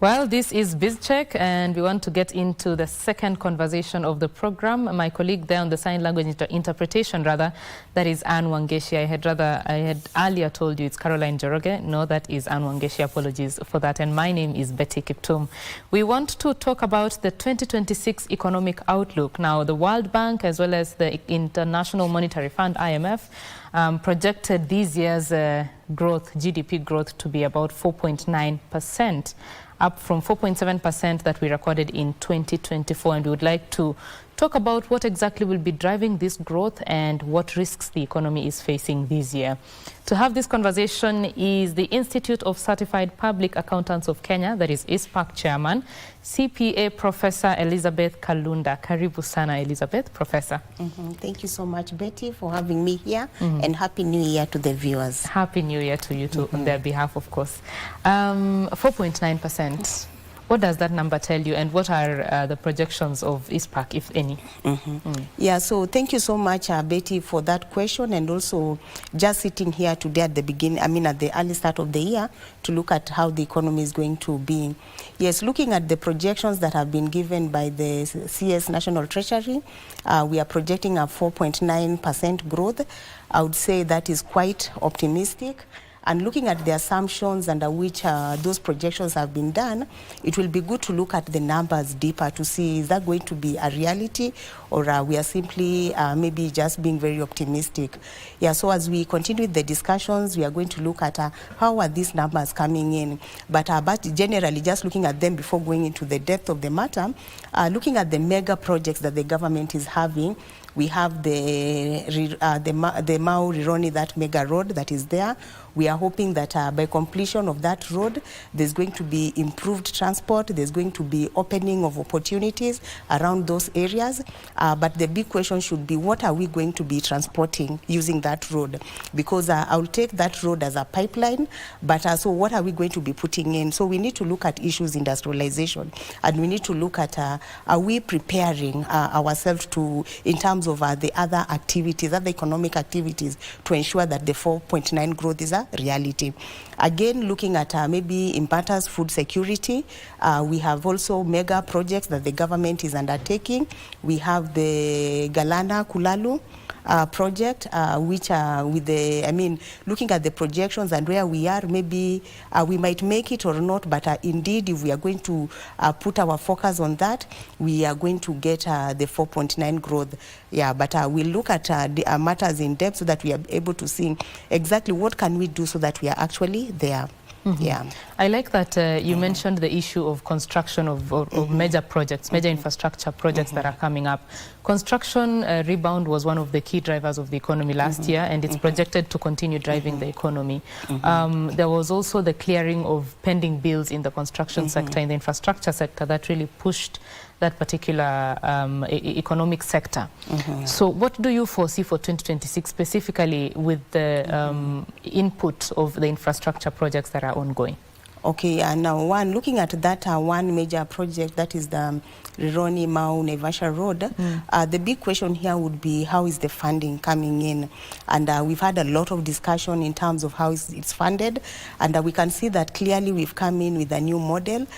Well, this is BizCheck, and we want to get into the second conversation of the program. My colleague there on the sign language interpretation, that is Anne Wangeshi. I had earlier told you it's Caroline Joroge. No, that is Anne Wangeshi. Apologies for that. And my name is Betty Kiptum. We want to talk about the 2026 economic outlook. Now, the World Bank, as well as the International Monetary Fund, IMF, projected this year's GDP growth to be about 4.9%. up from 4.7% that we recorded in 2024. And we would like to talk about what exactly will be driving this growth and what risks the economy is facing this year. To have this conversation is the Institute of Certified Public Accountants of Kenya, that is ISPACK Chairman, CPA Professor Elizabeth Kalunda. Karibu sana, Elizabeth, Professor. Thank you so much, Betty, for having me here, and Happy New Year to the viewers. Happy New Year to you too, on their behalf, of course. 4.9%. What does that number tell you, and what are the projections of ISPACK, if any? Yeah, so thank you so much, Betty, for that question, and also just sitting here today at the beginning, at the early start of the year, to look at how the economy is going to be. Yes, looking at the projections that have been given by the CS National Treasury, we are projecting a 4.9% growth. I would say that is quite optimistic. And looking at the assumptions under which those projections have been done, it will be good to look at the numbers deeper to see, is that going to be a reality, or we are simply maybe just being very optimistic. Yeah, so as we continue with the discussions, we are going to look at how are these numbers coming in. But generally, just looking at them before going into the depth of the matter, looking at the mega projects that the government is having, we have the Mau Rironi, that mega road that is there. We are hoping that by completion of that road, there's going to be improved transport, there's going to be opening of opportunities around those areas. But the big question should be, what are we going to be transporting using that road? Because I'll take that road as a pipeline, but so what are we going to be putting in? So we need to look at issues industrialization, and we need to look at, are we preparing ourselves to, in terms of the other activities, other economic activities, to ensure that the 4.9 growth is a reality. Again, looking at maybe Impata's food security, we have also mega projects that the government is undertaking. We have the Galana Kulalu project, which with the, looking at the projections and where we are, maybe we might make it or not, but indeed, if we are going to put our focus on that, we are going to get the 4.9 growth. Yeah, but we'll look at the matters in depth so that we are able to see exactly what can we do so that we are actually there. Yeah, I like that you mentioned the issue of construction of major projects, major infrastructure projects that are coming up. Construction rebound was one of the key drivers of the economy last year, and it's projected to continue driving the economy. There was also the clearing of pending bills in the construction sector, in the infrastructure sector, that really pushed that particular economic sector. So what do you foresee for 2026, specifically with the input of the infrastructure projects that are ongoing? Okay, and now looking at that one major project, that is the Rironi Mau Naivasha Road, the big question here would be, how is the funding coming in? And we've had a lot of discussion in terms of how it's funded, and we can see that clearly we've come in with a new model.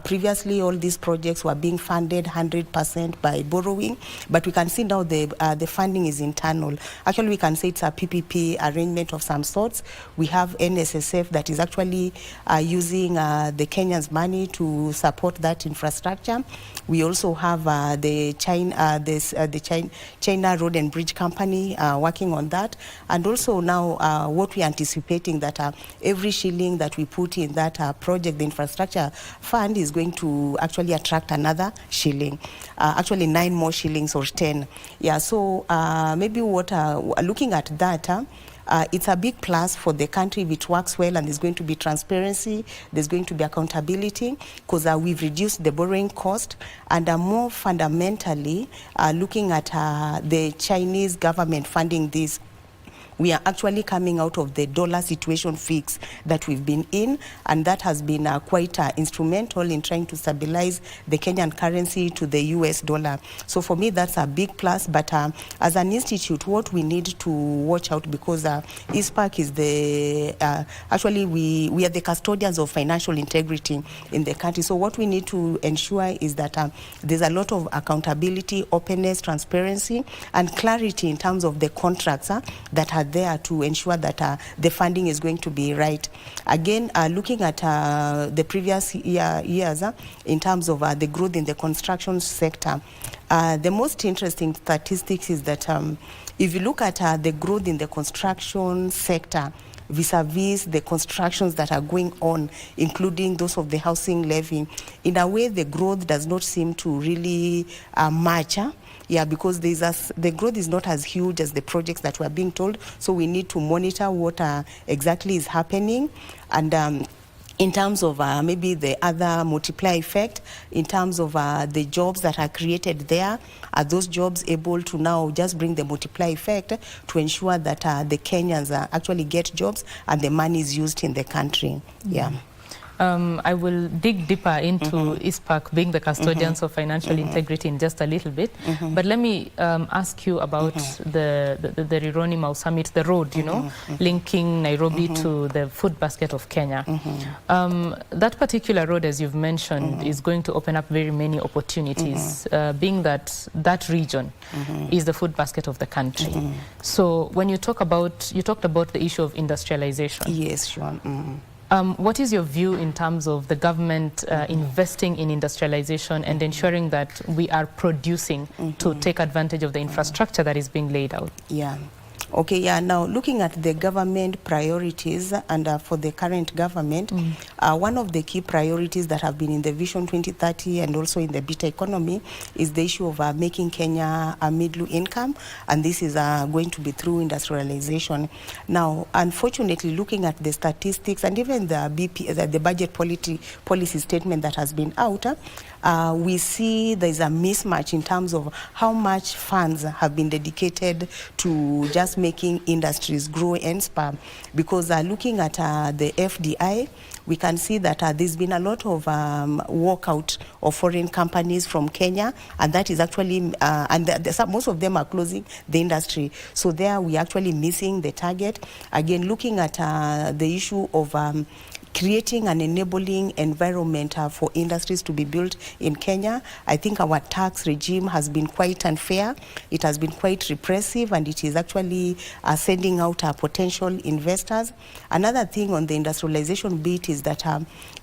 Previously, all these projects were being funded 100% by borrowing, but we can see now the funding is internal. Actually, we can say it's a PPP arrangement of some sorts. We have NSSF that is actually using the Kenyans' money to support that infrastructure. We also have the China Road and Bridge Company working on that. And also now what we're anticipating that every shilling that we put in that project, the infrastructure fund, is going to actually attract another shilling. Actually 9 more shillings or 10. Yeah, so maybe what looking at that, it's a big plus for the country if it works well, and there's going to be transparency, there's going to be accountability, because we've reduced the borrowing cost, and more fundamentally looking at the Chinese government funding this, we are actually coming out of the dollar situation fix that we've been in, and that has been quite instrumental in trying to stabilize the Kenyan currency to the US dollar. So for me, that's a big plus. But as an institute, what we need to watch out, because ISPACK is the, actually we are the custodians of financial integrity in the country. So what we need to ensure is that there's a lot of accountability, openness, transparency, and clarity in terms of the contracts that are there to ensure that the funding is going to be right. Again, looking at the previous years in terms of the growth in the construction sector, the most interesting statistics is that if you look at the growth in the construction sector vis-a-vis the constructions that are going on, including those of the housing levy, in a way the growth does not seem to really match. Yeah, because the growth is not as huge as the projects that we're being told. So we need to monitor what exactly is happening. And in terms of maybe the other multiplier effect, in terms of the jobs that are created there, are those jobs able to now just bring the multiplier effect to ensure that the Kenyans actually get jobs and the money is used in the country? Yeah. I will dig deeper into ISPACK being the custodians of financial integrity in just a little bit. But let me ask you about the Rironi Mau Summit, the road, you know, linking Nairobi to the food basket of Kenya. That particular road, as you've mentioned, is going to open up very many opportunities, being that that region is the food basket of the country. So when you talked about the issue of industrialization. Yes, sure. What is your view in terms of the government investing in industrialization and ensuring that we are producing to take advantage of the infrastructure that is being laid out? Yeah. Okay, yeah, now looking at the government priorities and for the current government, one of the key priorities that have been in the Vision 2030 and also in the beta economy is the issue of making Kenya a middle income, and this is going to be through industrialization. Now, unfortunately, looking at the statistics and even the BP, the budget policy statement that has been out, we see there's a mismatch in terms of how much funds have been dedicated to just making industries grow and spur. Because looking at the FDI, we can see that there's been a lot of walkout of foreign companies from Kenya, and that is actually, most of them are closing the industry. So there we are actually missing the target. Again, looking at the issue of creating an enabling environment for industries to be built in Kenya. I think our tax regime has been quite unfair. It has been quite repressive, and it is actually sending out potential investors. Another thing on the industrialization bit is that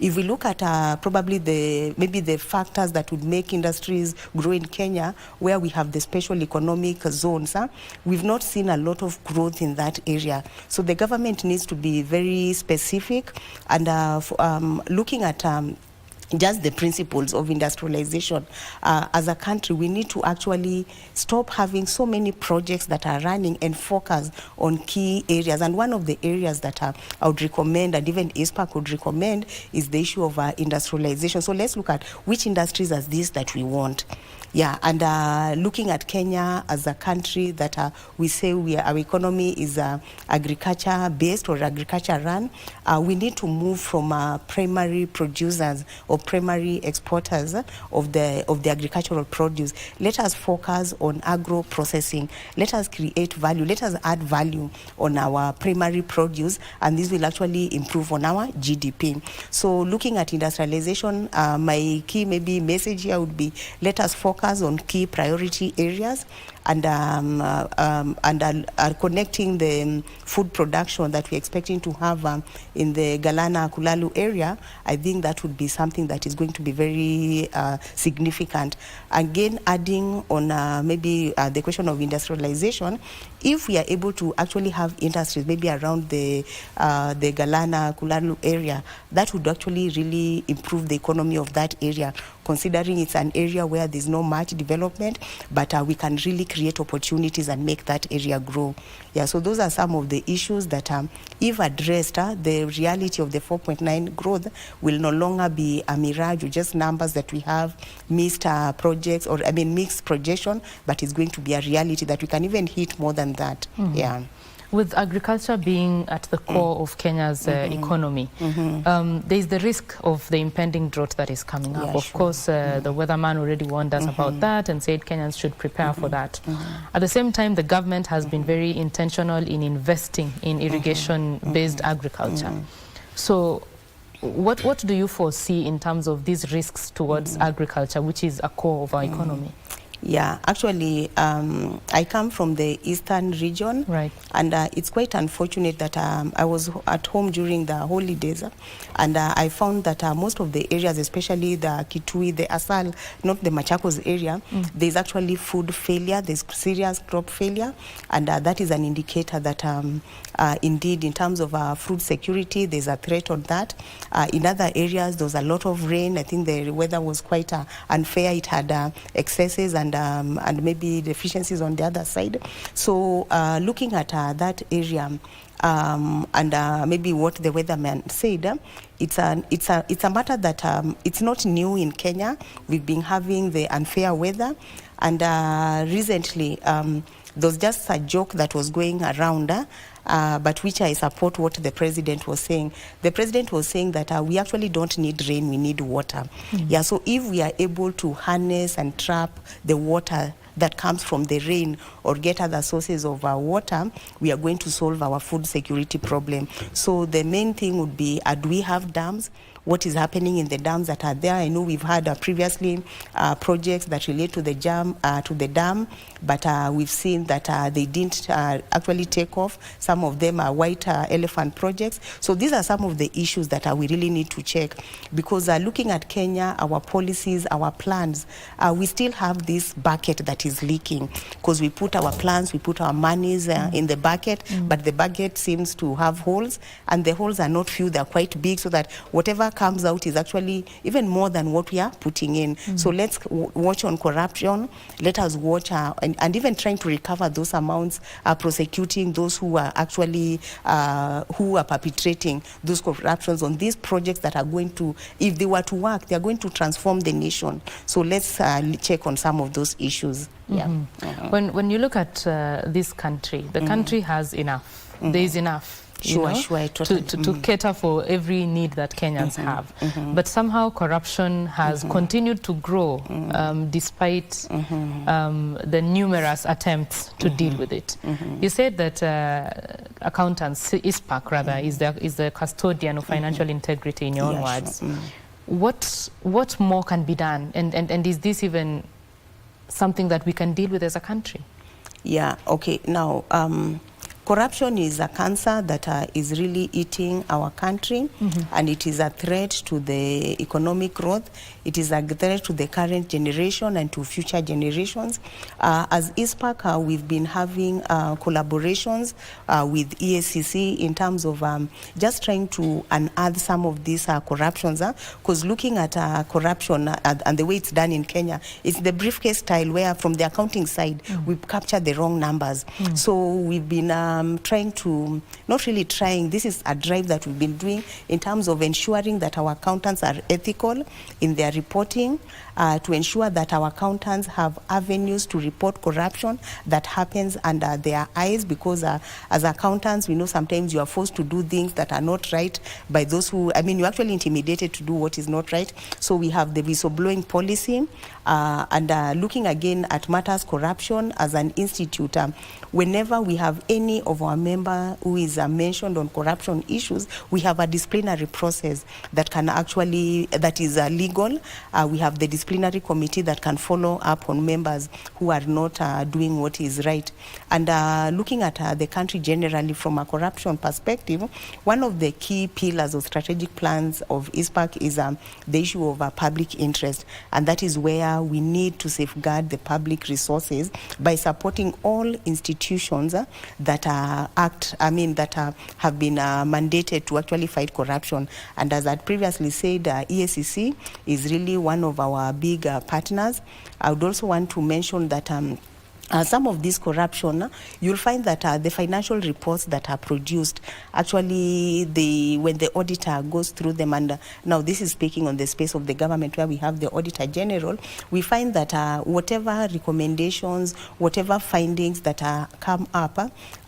if we look at probably maybe the factors that would make industries grow in Kenya, where we have the special economic zones, we've not seen a lot of growth in that area. So the government needs to be very specific, and looking at just the principles of industrialization. As a country, we need to actually stop having so many projects that are running and focus on key areas. And one of the areas that I would recommend, and even ISPACK would recommend, is the issue of industrialization. So let's look at which industries are these that we want. Yeah, and looking at Kenya as a country that we say our economy is agriculture-based or agriculture-run, we need to move from primary producers or primary exporters of the agricultural produce. Let us focus on agro-processing. Let us create value. Let us add value on our primary produce, and this will actually improve on our GDP. So looking at industrialization, my key maybe message here would be, let us focus on key priority areas and are connecting the food production that we're expecting to have in the Galana Kulalu area. I think that would be something that is going to be very significant. Again, adding on maybe the question of industrialization, if we are able to actually have industries maybe around the Galana Kulalu area, that would actually really improve the economy of that area, considering it's an area where there's not much development, but we can really create opportunities and make that area grow. Yeah, so those are some of the issues that if addressed, the reality of the 4.9 growth will no longer be a mirage or just numbers that we have, missed projects, or mixed projection, but it's going to be a reality that we can even hit more than that. Yeah. With agriculture being at the core of Kenya's economy, there is the risk of the impending drought that is coming up. Of course, the weatherman already warned us about that and said Kenyans should prepare for that. At the same time, the government has been very intentional in investing in irrigation-based agriculture. So what do you foresee in terms of these risks towards agriculture, which is a core of our economy? Yeah, actually, I come from the eastern region, right? And it's quite unfortunate that I was at home during the holidays, and I found that most of the areas, especially the Kitui, the Asal, not the Machakos area, there's actually food failure, there's serious crop failure, and that is an indicator that indeed, in terms of food security, there's a threat on that. In other areas, there was a lot of rain. I think the weather was quite unfair. It had excesses and maybe deficiencies on the other side. So looking at that area and maybe what the weatherman said, it's a matter that it's not new in Kenya. We've been having the unfair weather, and recently there was just a joke that was going around, but which I support what the president was saying. The president was saying that we actually don't need rain, we need water. Yeah, so if we are able to harness and trap the water that comes from the rain or get other sources of water, we are going to solve our food security problem. So the main thing would be, do we have dams? What is happening in the dams that are there? I know we've had previously projects that relate to the dam, but we've seen that they didn't actually take off. Some of them are white elephant projects. So these are some of the issues that we really need to check, because looking at Kenya, our policies, our plans, we still have this bucket that is leaking, because we put our plans, we put our monies in the bucket, but the bucket seems to have holes, and the holes are not few, they're quite big, so that whatever comes out is actually even more than what we are putting in. So let's watch on corruption. Let us watch and even trying to recover those amounts, prosecuting those who are actually who are perpetrating those corruptions on these projects that are going to, if they were to work, they are going to transform the nation. So let's check on some of those issues. When you look at this country, the country has enough. There is enough. Totally. To cater for every need that Kenyans have. But somehow corruption has continued to grow despite the numerous attempts to deal with it. You said that accountants, ISPACK rather, is the custodian of financial integrity in your own words. What more can be done? And is this even something that we can deal with as a country? Yeah, okay. Now, corruption is a cancer that is really eating our country, and it is a threat to the economic growth. It is a threat to the current generation and to future generations. As ISPACK, we've been having collaborations with EACC in terms of just trying to unearth some of these corruptions. Because looking at corruption and the way it's done in Kenya, it's the briefcase style, where from the accounting side, we've captured the wrong numbers. So we've been trying to, not really trying, this is a drive that we've been doing in terms of ensuring that our accountants are ethical in their reporting, to ensure that our accountants have avenues to report corruption that happens under their eyes, because as accountants, we know sometimes you are forced to do things that are not right by those who, I mean, you're actually intimidated to do what is not right. So we have the whistleblowing policy, and looking again at matters corruption as an institute. Whenever we have any of our member who is mentioned on corruption issues, we have a disciplinary process that can actually, that is legal. We have the disciplinary committee that can follow up on members who are not doing what is right. And looking at the country generally from a corruption perspective, one of the key pillars of strategic plans of ISPACK is the issue of public interest. And that is where we need to safeguard the public resources by supporting all institutions that have been mandated to actually fight corruption. And as I previously said, EACC is really one of our big partners. I would also want to mention that some of this corruption, you'll find that the financial reports that are produced, actually, when the auditor goes through them, and now this is speaking on the space of the government where we have the Auditor General, we find that whatever recommendations, whatever findings that come up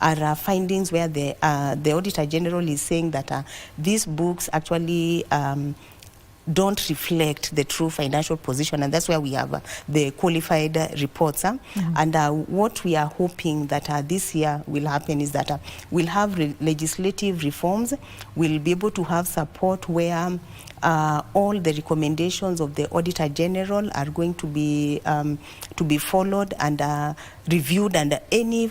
are findings where the Auditor General is saying that these books actually don't reflect the true financial position, and that's where we have the qualified reports. And what we are hoping that this year will happen is that we'll have legislative reforms. We'll be able to have support where all the recommendations of the Auditor General are going to be followed and reviewed, and any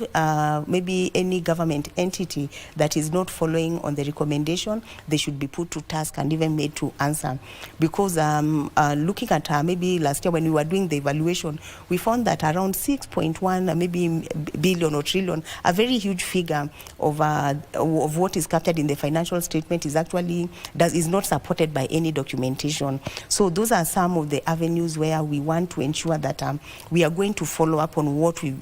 maybe any government entity that is not following on the recommendation, they should be put to task and even made to answer. Because looking at maybe last year when we were doing the evaluation, we found that around 6.1 maybe billion or trillion, a very huge figure of what is captured in the financial statement is actually is not supported by any documentation. So those are some of the avenues where we want to ensure that we are going to follow up on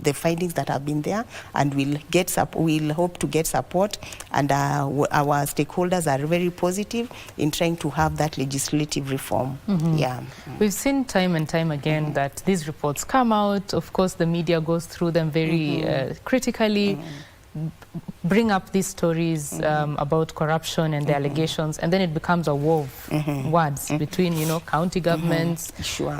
the findings that have been there, and we'll hope to get support, and our stakeholders are very positive in trying to have that legislative reform. Yeah. We've seen time and time again that these reports come out. Of course, the media goes through them very critically, bring up these stories about corruption and the allegations, and then it becomes a war of words between, county governments,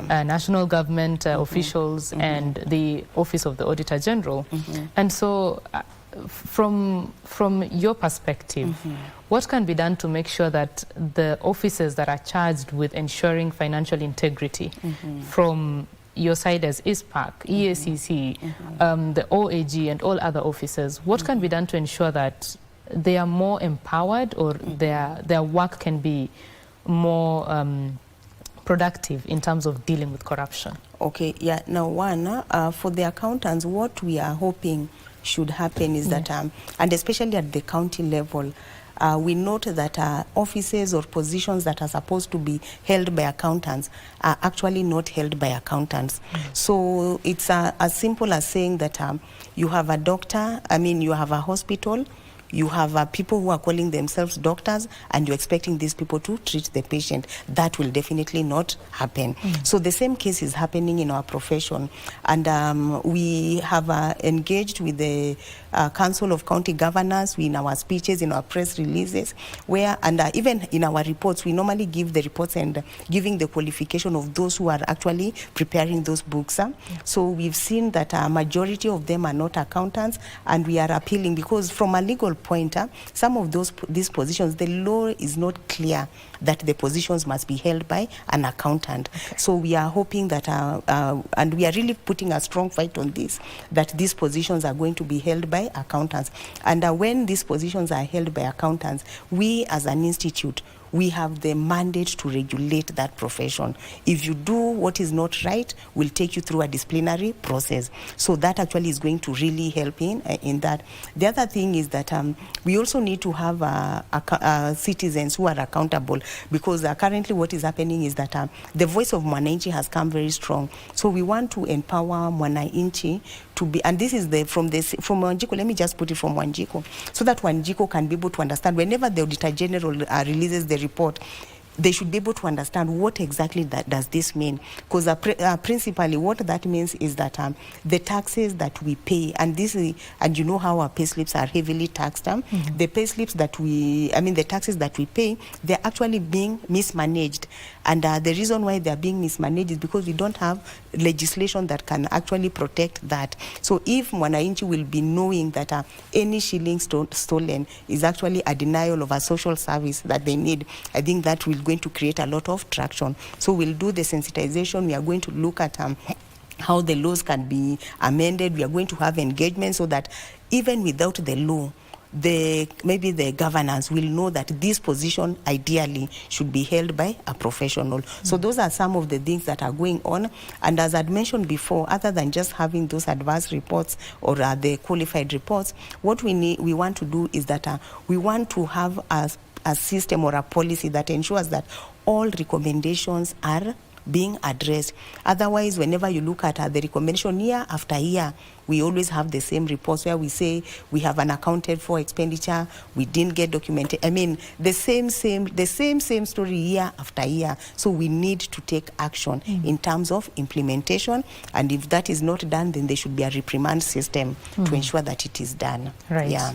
national government officials, and the Office of the Auditor General. And so, from your perspective, what can be done to make sure that the officers that are charged with ensuring financial integrity from your side as ISPACK, EACC, the OAG and all other officers, what can be done to ensure that they are more empowered, or their work can be more productive in terms of dealing with corruption? Okay, yeah. Now, for the accountants, what we are hoping should happen is that, and especially at the county level, we note that offices or positions that are supposed to be held by accountants are actually not held by accountants. So it's as simple as saying that you have a doctor, you have a hospital, you have people who are calling themselves doctors, and you're expecting these people to treat the patient. That will definitely not happen. So the same case is happening in our profession. And we have engaged with the Council of County Governors in our speeches, in our press releases, where, and even in our reports, we normally give the reports and giving the qualification of those who are actually preparing those books. So we've seen that a majority of them are not accountants, and we are appealing because from a legal point, some of these positions, the law is not clear that the positions must be held by an accountant. So we are hoping that, and we are really putting a strong fight on this, that these positions are going to be held by accountants. And when these positions are held by accountants, we as an institute, we have the mandate to regulate that profession. If you do what is not right, we'll take you through a disciplinary process. So that actually is going to really help in that. The other thing is that we also need to have citizens who are accountable, because currently what is happening is that the voice of Mwananchi has come very strong. So we want to empower Mwananchi to be, and this is from Wanjiko, let me just put it from Wanjiko, so that Wanjiko can be able to understand whenever the Auditor General releases the report, they should be able to understand what exactly does this mean. Because principally what that means is that the taxes that we pay, and and you know how our pay slips are heavily taxed, the pay slips that the taxes that we pay, they're actually being mismanaged. And the reason why they're being mismanaged is because we don't have legislation that can actually protect that. So if Mwananchi will be knowing that any shilling stolen is actually a denial of a social service that they need, I think that will going to create a lot of traction. So we'll do the sensitization. We are going to look at how the laws can be amended. We are going to have engagement so that even without the law, maybe the governance will know that this position ideally should be held by a professional. So those are some of the things that are going on. And as I'd mentioned before, other than just having those advanced reports or the qualified reports, what we want to do is that we want to have a system or a policy that ensures that all recommendations are being addressed. Otherwise, whenever you look at the recommendation year after year, we always have the same reports where we say we have unaccounted for expenditure, we didn't get documented. I mean, the same story year after year. So we need to take action in terms of implementation, and if that is not done, then there should be a reprimand system to ensure that it is done. Right. Yeah.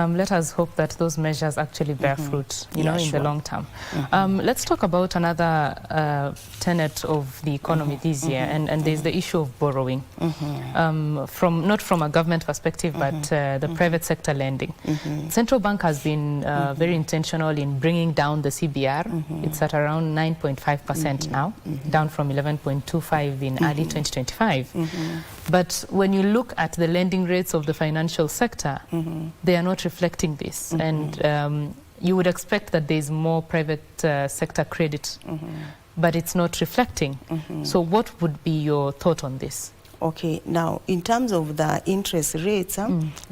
Let us hope that those measures actually bear fruit, you know, in the long term. Let's talk about another tenet of the economy this year, and there's the issue of borrowing, from not from a government perspective, but the private sector lending. Central Bank has been very intentional in bringing down the CBR. It's at around 9.5% now, down from 11.25 in early 2025. But when you look at the lending rates of the financial sector, they are not reflecting this. And you would expect that there's more private sector credit, but it's not reflecting. So what would be your thought on this? Okay, now in terms of the interest rates,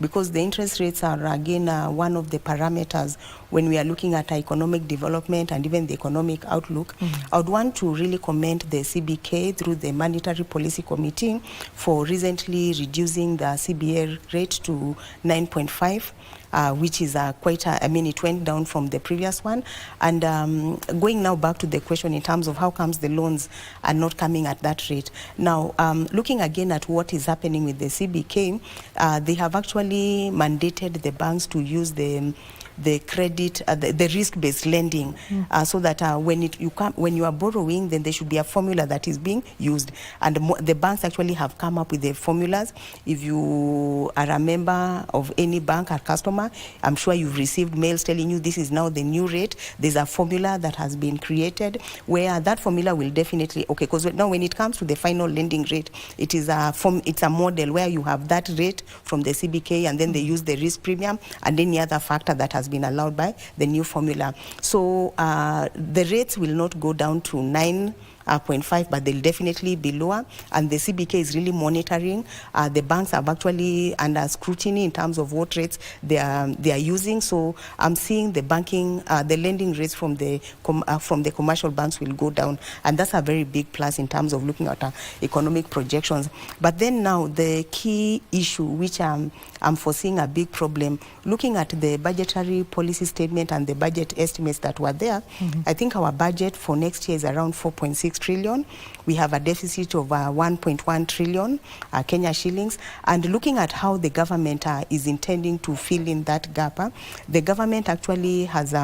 because the interest rates are again one of the parameters when we are looking at economic development and even the economic outlook, I would want to really commend the CBK through the Monetary Policy Committee for recently reducing the CBA rate to 9.5. Which is quite I mean, it went down from the previous one. And going now back to the question in terms of how comes the loans are not coming at that rate. Now, looking again at what is happening with the CBK, they have actually mandated the banks to use the credit, the risk-based lending, so that when you are borrowing, then there should be a formula that is being used. And the banks actually have come up with the formulas. If you are a member of any bank or customer, I'm sure you've received mails telling you this is now the new rate. There's a formula that has been created where that formula will definitely, okay, because now when it comes to the final lending rate, it is it's a model where you have that rate from the CBK, and then they use the risk premium and any other factor that has been allowed by the new formula. So the rates will not go down to 9.5, but they'll definitely be lower, and the CBK is really monitoring. The banks have actually under scrutiny in terms of what rates they are using. So I'm seeing the lending rates from the commercial banks will go down, and that's a very big plus in terms of looking at economic projections. But then now the key issue, which I'm foreseeing a big problem, looking at the budgetary policy statement and the budget estimates that were there, I think our budget for next year is around 4.6 trillion. We have a deficit of 1.1 trillion Kenya shillings. And looking at how the government is intending to fill in that gap, the government actually has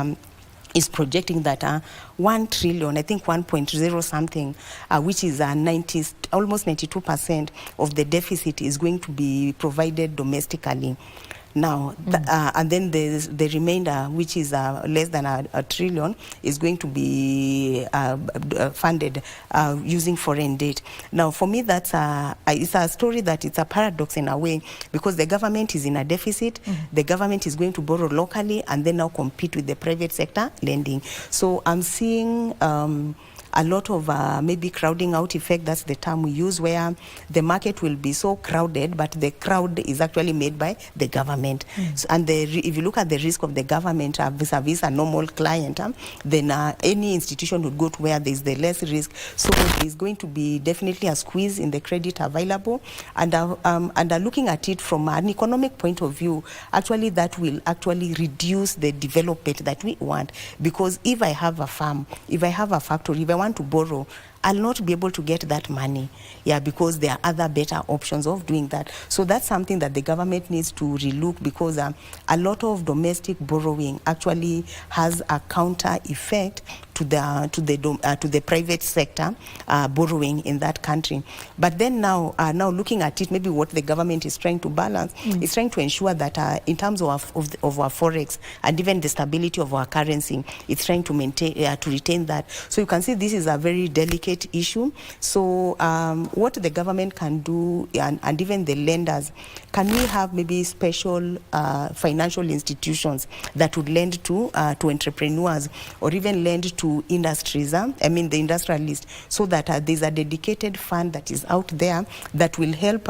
is projecting that 1 trillion, I think 1.0 something, which is almost 92% of the deficit is going to be provided domestically. Now, and then the remainder, which is less than a trillion, is going to be funded using foreign debt. Now, for me, it's a story that it's a paradox in a way, because the government is in a deficit, the government is going to borrow locally and then now compete with the private sector lending. So I'm seeing a lot of maybe crowding out effect, that's the term we use, where the market will be so crowded, but the crowd is actually made by the government. So, and if you look at the risk of the government vis-a-vis a normal client, then any institution would go to where there's the less risk. So there's going to be definitely a squeeze in the credit available. And looking at it from an economic point of view, actually that will actually reduce the development that we want. Because if I have a farm, if I have a factory, if I want to borrow, I'll not be able to get that money, because there are other better options of doing that. So that's something that the government needs to relook, because a lot of domestic borrowing actually has a counter effect to the private sector borrowing in that country. But then now looking at it, maybe what the government is trying to balance is trying to ensure that in terms of our forex and even the stability of our currency, it's trying to maintain to retain that. So you can see this is a very delicate issue. So what the government can do, and even the lenders, can we have maybe special financial institutions that would lend to entrepreneurs, or even lend to to industries, I mean the industrialist, so that there's a dedicated fund that is out there that will help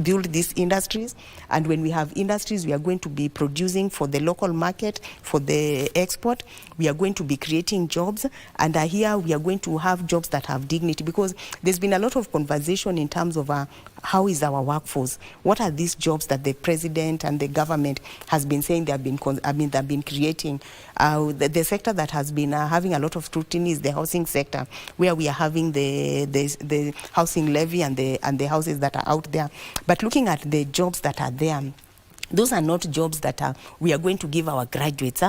build these industries. And when we have industries, we are going to be producing for the local market, for the export. We are going to be creating jobs, and here we are going to have jobs that have dignity, because there's been a lot of conversation in terms of how is our workforce? What are these jobs that the president and the government has been saying they have been creating? The sector that has been having a lot of scrutiny is the housing sector, where we are having the housing levy and the houses that are out there. But looking at the jobs that are there, those are not jobs that we are going to give our graduates.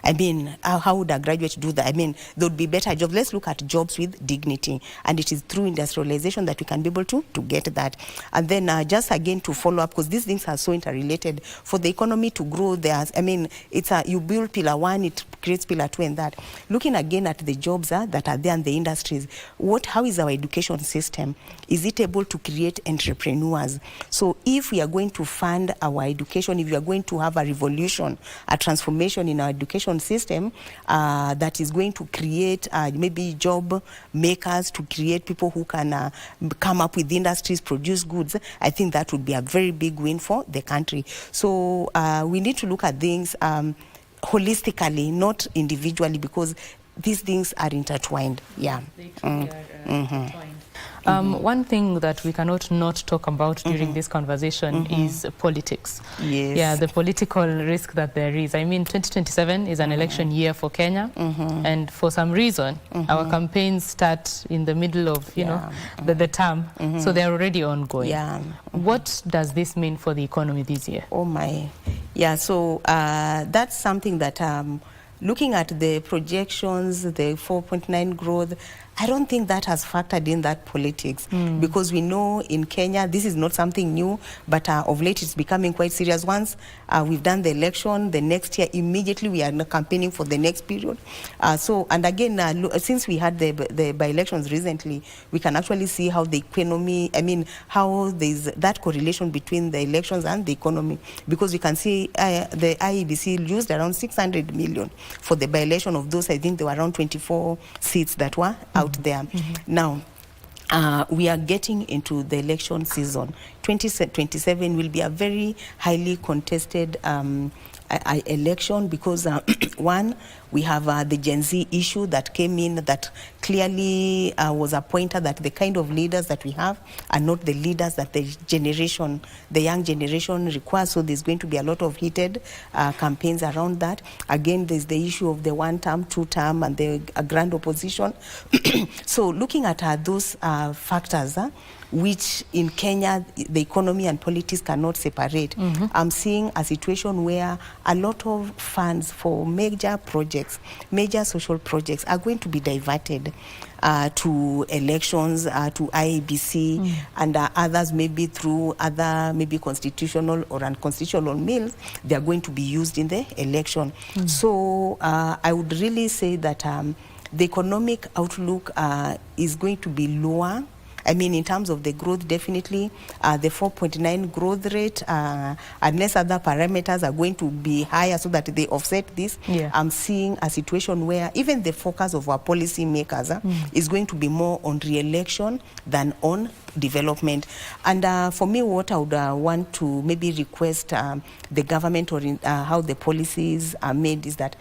I mean, how would a graduate do that? I mean, there would be better jobs. Let's look at jobs with dignity. And it is through industrialization that we can be able to get that. And then just again to follow up, because these things are so interrelated. For the economy to grow, I mean, it's you build pillar one, it creates pillar two and that. Looking again at the jobs that are there in the industries, how is our education system? Is it able to create entrepreneurs? So if we are going to fund our education, if we are going to have a revolution, a transformation in our education system that is going to create maybe job makers, to create people who can come up with industries, produce goods, I think that would be a very big win for the country. So we need to look at things holistically, not individually, because these things are intertwined. Yeah. They truly are intertwined. One thing that we cannot not talk about during this conversation is politics. Yes. Yeah, the political risk that there is. I mean, 2027 is an election year for Kenya, and for some reason, our campaigns start in the middle of, you know, the term, so they're already ongoing. Yeah. What does this mean for the economy this year? Oh my. Yeah, so that's something that looking at the projections, the 4.9 growth, I don't think that has factored in that politics, because we know in Kenya this is not something new, but of late it's becoming quite serious. Once we've done the election, the next year immediately we are campaigning for the next period. And again, since we had the by-elections recently, we can actually see how the economy, I mean, how there's that correlation between the elections and the economy, because we can see the IEBC used around 600 million for the by-election of those. I think there were around 24 seats that were out there. Now, we are getting into the election season. 2027 will be a very highly contested election, because one, we have the Gen Z issue that came in that clearly was a pointer that the kind of leaders that we have are not the leaders that the young generation requires. So there's going to be a lot of heated campaigns around that. Again, there's the issue of the one-term, two-term, and the grand opposition. So looking at those factors, which in Kenya, the economy and politics cannot separate. I'm seeing a situation where a lot of funds for major projects, major social projects are going to be diverted to elections, to IEBC, and others maybe through other maybe constitutional or unconstitutional means, they are going to be used in the election. So I would really say that the economic outlook is going to be lower. I mean, in terms of the growth, definitely the 4.9 growth rate, unless other parameters are going to be higher so that they offset this, I'm seeing a situation where even the focus of our policy makers is going to be more on re-election than on development. And for me, what I would want to maybe request the government, or how the policies are made, is that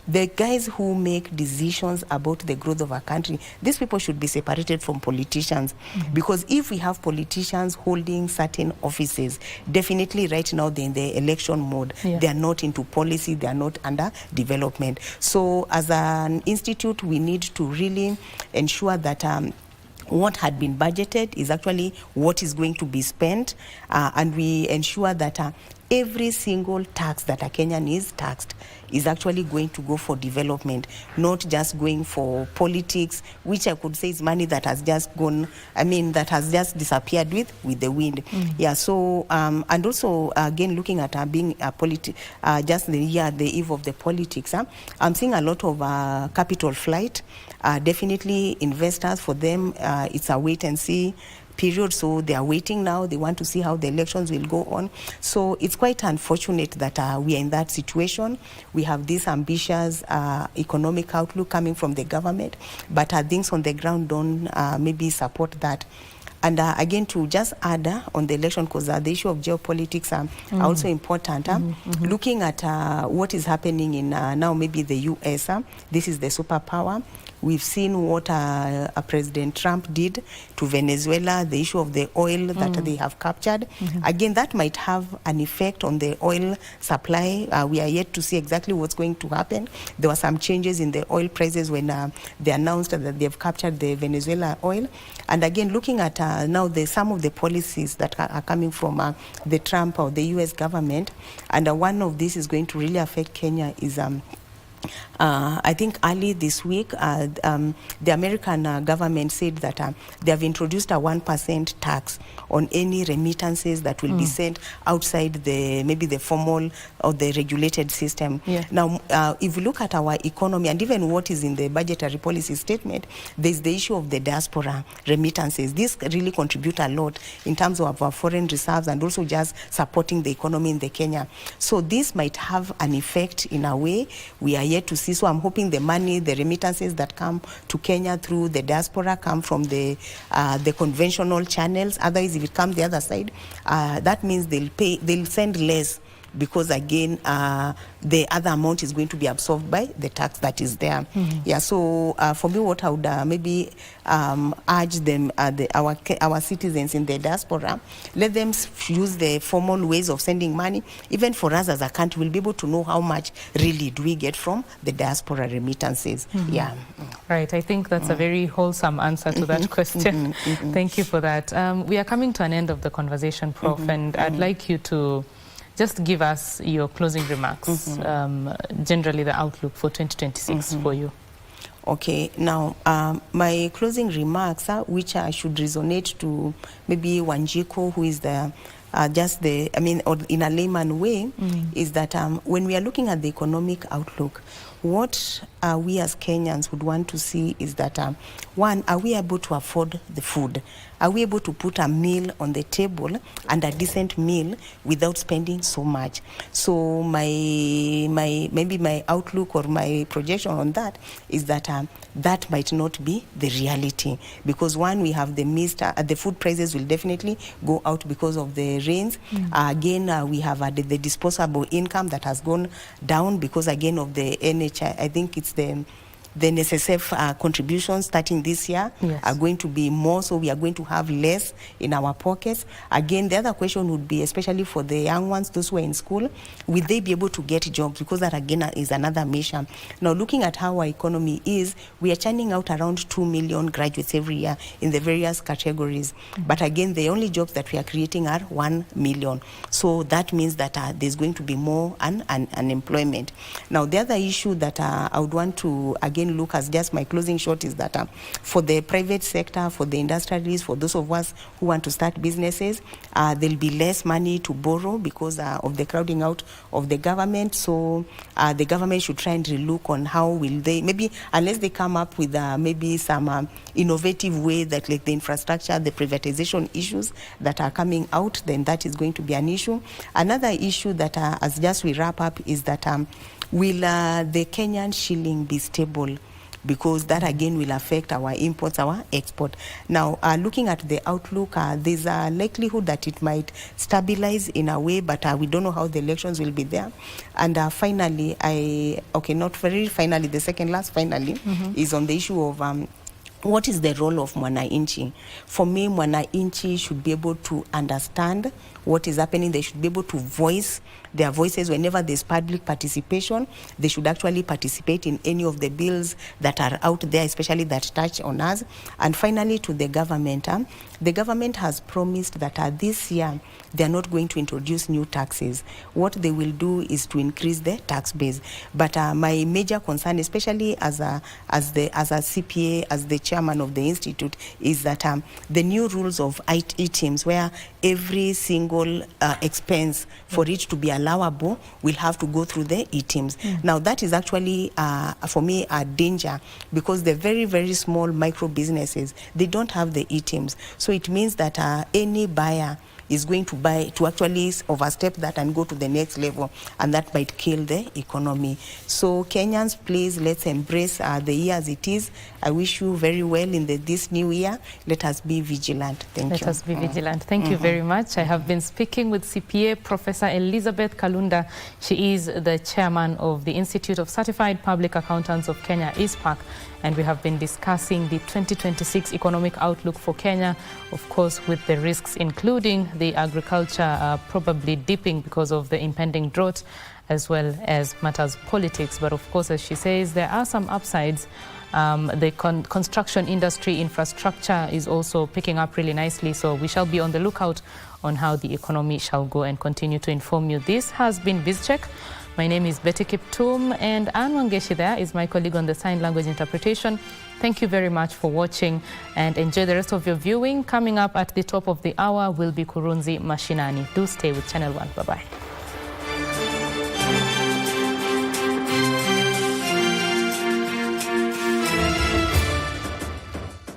the guys who make decisions about the growth of our country, these people should be separated from politicians. Because if we have politicians holding certain offices, definitely right now they're in the election mode. They are not into policy, they are not under development. So as an institute, we need to really ensure that what had been budgeted is actually what is going to be spent, and we ensure that every single tax that a Kenyan is taxed is actually going to go for development, not just going for politics, which I could say is money that has just gone, I mean, that has just disappeared with the wind. Yeah, so, and also, again, looking at being a just the eve of the politics, I'm seeing a lot of capital flight. Definitely investors, for them, it's a wait and see. period, so they are waiting now. They want to see how the elections will go on. So it's quite unfortunate that we are in that situation. We have this ambitious economic outlook coming from the government, but things on the ground don't maybe support that. And again, to just add on the election, because the issue of geopolitics are also important. Looking at what is happening in now maybe the US, this is the superpower. We've seen what President Trump did to Venezuela, the issue of the oil that they have captured. Again, that might have an effect on the oil supply. We are yet to see exactly what's going to happen. There were some changes in the oil prices when they announced that they've captured the Venezuela oil. And again, looking at now some of the policies that are coming from the Trump or the US government, and one of this is going to really affect Kenya is I think early this week, the American government said that they have introduced a 1% tax on any remittances that will be sent outside maybe the formal or the regulated system. Yeah. Now, if you look at our economy and even what is in the budgetary policy statement, there's the issue of the diaspora remittances. This really contribute a lot in terms of our foreign reserves and also just supporting the economy in the Kenya. So this might have an effect in a way. We are yet to see. So I'm hoping the money, the remittances that come to Kenya through the diaspora come from the conventional channels. Otherwise, if it comes the other side, that means they'll send less, because again the other amount is going to be absorbed by the tax that is there. Yeah, so for me, what I would maybe urge them, our citizens in the diaspora, let them use the formal ways of sending money. Even for us as a country, we'll be able to know how much really do we get from the diaspora remittances. Yeah. Right, I think that's a very wholesome answer to that question. Thank you for that. We are coming to an end of the conversation, Prof, and I'd like you to just give us your closing remarks, generally the outlook for 2026 for you. Okay, now my closing remarks, which should resonate to maybe Wanjiko, who is or in a layman way, is that when we are looking at the economic outlook, what we as Kenyans would want to see is that, one, are we able to afford the food? Are we able to put a meal on the table, and a decent meal, without spending so much? So maybe my outlook or my projection on that is that that might not be the reality, because one, we have the mist, the food prices will definitely go out because of the rains. Again, we have the disposable income that has gone down because again of the I think it's the NSSF contributions starting this year are going to be more, so we are going to have less in our pockets. Again, the other question would be, especially for the young ones, those who are in school, will they be able to get jobs? Because that again is another measure. Now, looking at how our economy is, we are churning out around 2 million graduates every year in the various categories. But again, the only jobs that we are creating are 1 million. So that means that there's going to be more unemployment. Now, the other issue that I would want to again look as just my closing shot is that for the private sector, for the industrialists, for those of us who want to start businesses, there'll be less money to borrow because of the crowding out of the government. So the government should try and relook on how will they, maybe unless they come up with maybe some innovative way that, like the infrastructure, the privatization issues that are coming out, then that is going to be an issue. Another issue that as just we wrap up is that will the Kenyan shilling be stable? Because that again will affect our imports, our export. Now, looking at the outlook, there's a likelihood that it might stabilize in a way, but we don't know how the elections will be there. And finally, not very finally, the second last finally is on the issue of what is the role of Mwananchi? For me, Mwananchi should be able to understand what is happening. They should be able to voice their voices whenever there's public participation. They should actually participate in any of the bills that are out there, especially that touch on us. And finally, to the government has promised that this year they're not going to introduce new taxes. What they will do is to increase the tax base. But my major concern, especially as a CPA, as the chairman of the institute, is that the new rules of IT teams, where every single expense for it to be allowed allowable will have to go through the e-teams. Now that is actually for me a danger, because the very, very small micro businesses, they don't have the e-teams. So it means that any buyer is going to actually overstep that and go to the next level, and that might kill the economy. So Kenyans, please, let's embrace the year as it is. I wish you very well in this new year. Let us be vigilant. Thank you. Let us be vigilant. Thank you very much. I have been speaking with CPA Professor Elizabeth Kalunda. She is the chairman of the Institute of Certified Public Accountants of Kenya, ISPACK, and we have been discussing the 2026 economic outlook for Kenya, of course, with the risks including the agriculture probably dipping because of the impending drought, as well as matters politics. But of course, as she says, there are some upsides. The construction industry infrastructure is also picking up really nicely, so we shall be on the lookout on how the economy shall go and continue to inform you. This has been BizCheck. My name is Betty Kiptum, and Anne Wangeshi there is my colleague on the sign language interpretation. Thank you very much for watching, and enjoy the rest of your viewing. Coming up at the top of the hour will be Kurunzi Mashinani. Do stay with Channel 1. Bye-bye.